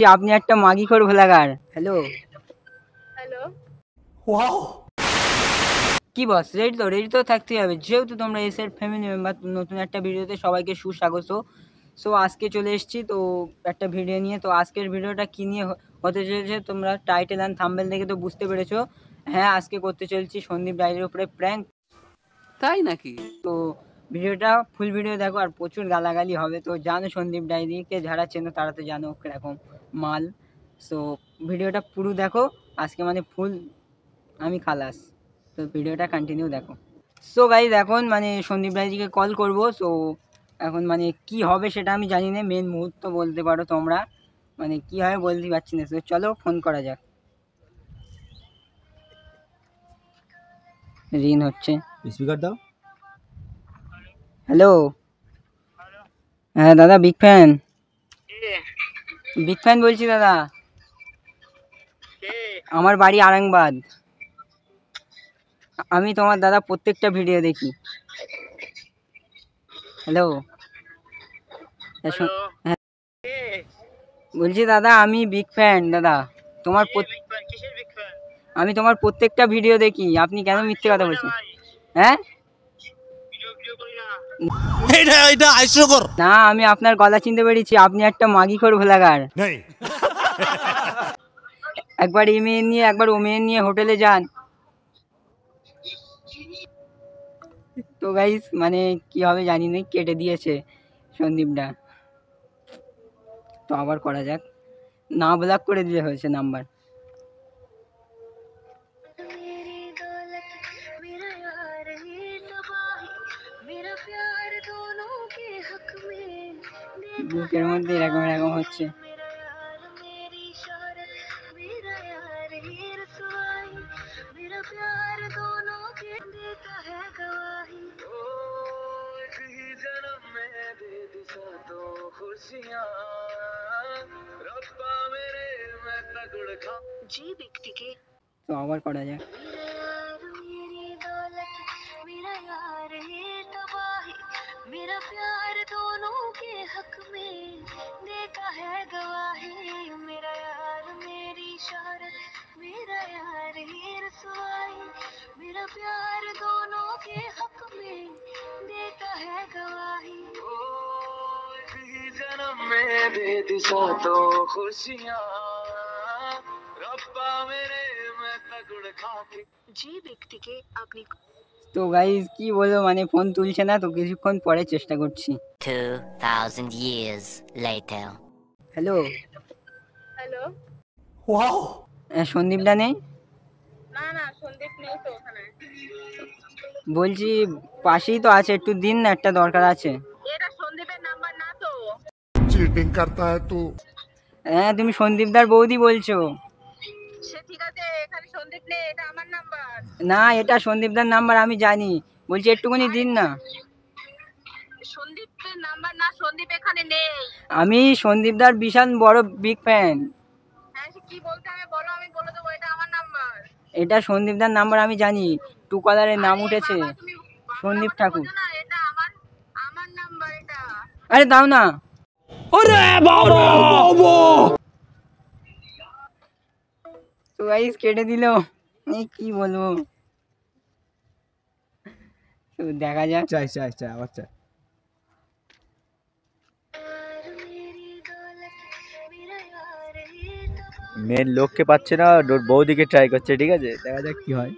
আপনি একটা মাগিখোর ভোলাগার। Hello hello, wow কি বস, রেডি তো থাকতেই হবে, যেহেতু তোমরা এসের ফ্যামিলি মেম্বার। নতুন একটা ভিডিওতে সবাইকে সুস্বাগত। সো আজকে চলে এসেছি তো একটা ভিডিও নিয়ে। তো আজকের ভিডিওটা কী নিয়ে হতে চলেছে তোমরা টাইটেল অ্যান্ড থাম্বনেল দেখে তো বুঝতে পেরেছো। হ্যাঁ, আজকে করতে চলেছি সন্দীপ ডায়েরির উপরে প্র্যাঙ্ক। তাই নাকি? তো ভিডিওটা ফুল ভিডিও দেখো, আর প্রচুর গালাগালি হবে। তো জানো সন্দীপ ডায়েরিকে যারা চেনো তারা তো জানো কিরকম মাল। সো ভিডিওটা পুরো দেখো, আজকে মানে ফুল আমি খালাস। তো ভিডিওটা কন্টিনিউ দেখো। সো গাইজ এখন মানে সন্দীপ ভাইজিকে কল করব। সো এখন মানে কি হবে সেটা আমি জানি না, মেন মুহূর্ত বলতে পারো তোমরা, মানে কি হবে বলতে পারছি না। তো চলো ফোন করা যাক। রিং হচ্ছে, স্পিকার দাও। হ্যালো, হ্যাঁ দাদা, বিগ ফ্যান বলছি দাদা। আমার বাড়ি আরামবাগ। আমি তোমার দাদা প্রত্যেকটা ভিডিও দেখি। হ্যালো, হ্যাঁ বলছি দাদা আমি বিগ ফ্যান দাদা তোমার। আমি তোমার প্রত্যেকটা ভিডিও দেখি, আপনি কেন মিথ্যে কথা বলছেন? হ্যাঁ না, আমি আপনার গলা চিনতে পেরেছি, আপনি একটা মাগিখোর ভোলাগার। একবার এই মেয়ে নিয়ে একবার ও মেয়ে নিয়ে হোটেলে যান। তো গাইস মানে কি হবে জানি না, কেটে দিয়েছে সন্দীপটা। তো আবার করা যাক, না ব্লক করে দিলে হয়েছে নাম্বার। বুকের মধ্যে এরকম এরকম হচ্ছে। তো আবার করা যাক। मेरा प्यार दोनों के हक में देता है गवाही, मेरा यार मेरी शोहरत, मेरा यार ही रसवाई, मेरा प्यार दोनों के हक में देता है गवाही। ओ एक ही जन्म में दे दी सातों खुशियां, रब्बा मेरे मैं तगड़ खाके जी व्यक्ति के अपनी। তো গাইজ কি বলবো, মানে ফোন তুলছে না, তো কিছুক্ষণ পরে চেষ্টা করছি। 2000 years later. Hello hello. Wow সন্দীপদা নেই? না না, সন্দীপ নেই তো ওখানে। বলছি পাশেই তো আছে, একটু দিন না, একটা দরকার আছে। এটা সন্দীপের নাম্বার না তো। चीटिंग करता है तू। হ্যাঁ তুমি সন্দীপদার বৌদি বলছো? সে ঠিক আছে, এখানে সন্দীপ নেই, এটা আমার নাম্বার। না, এটা সন্দীপদার নাম্বার আমি জানি, বলছি একটুখানি দিন না। সন্দীপের নাম্বার না, সন্দীপ এখানে নেই। আমি সন্দীপদার বিশাল বড় বিগ ফ্যান। হ্যাঁ, সে কি বলতে হবে বলো, আমি বলে দেবো, এটা আমার নাম্বার। এটা সন্দীপদার নাম্বার আমি জানি, টু কলারের নাম উঠেছে বাবা, তুমি সন্দীপ ঠাকুর। বোঝো না, এটা আমার আমার নাম্বার এটা। আরে দাও না। তো গাইস কেটে দিল, কি বলবো। তো দেখা যাক। চাই চাই চাই আবার চাই। মেন লোককে পাচ্ছে না, বৌদিকে ট্রাই করছে, ঠিক আছে দেখা যাক কি হয়।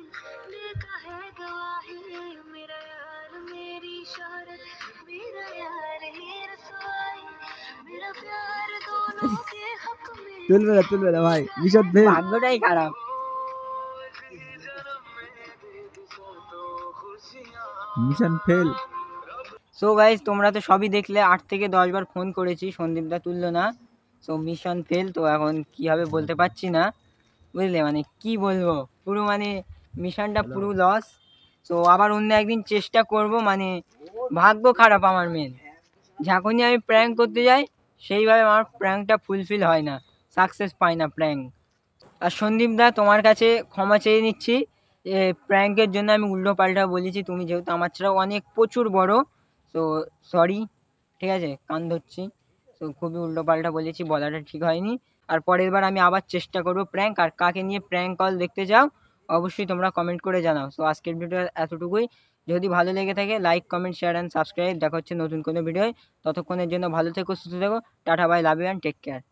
তুলবে না ভাই, ভীষণ ভাগ্যটাই খারাপ। Mission fail. সো গাইজ তোমরা তো সবই দেখলে, 8 থেকে 10 বার ফোন করেছি, সন্দীপদা তুললো না। So mission fail. তো এখন কি হবে বলতে পারছি না, বুঝলে, মানে কি বলবো, পুরো মানে মিশনটা পুরো লস। সো আবার অন্য একদিন চেষ্টা করব। মানে ভাগ্য খারাপ আমার মেন, যখনই আমি প্র্যাঙ্ক করতে যাই সেইভাবে আমার প্র্যাঙ্কটা ফুলফিল হয় না, সাকসেস পাই না প্র্যাঙ্ক। আর সন্দীপদা তোমার কাছে ক্ষমা চেয়ে নিচ্ছি, প্র্যাঙ্কের জন্য আমি উল্টো পাল্টা বলেছি, তুমি যেহেতু আমার ছাড়া অনেক প্রচুর বড়। তো সরি, ঠিক আছে, কান ধরছি। তো খুবই উল্টো পাল্টা বলেছি, বলাটা ঠিক হয়নি। আর পরের বার আমি আবার চেষ্টা করব প্র্যাঙ্ক। আর কাকে নিয়ে প্র্যাঙ্ক কল দেখতে চাও অবশ্যই তোমরা কমেন্ট করে জানাও। সো আজকের ভিডিও এতটুকুই। যদি ভালো লেগে থাকে like comment share and subscribe. দেখা হচ্ছে নতুন কোনো ভিডিও। ততক্ষণের জন্য ভালো থেকো, সুস্থ থেকো। Tata bye, love you and take care.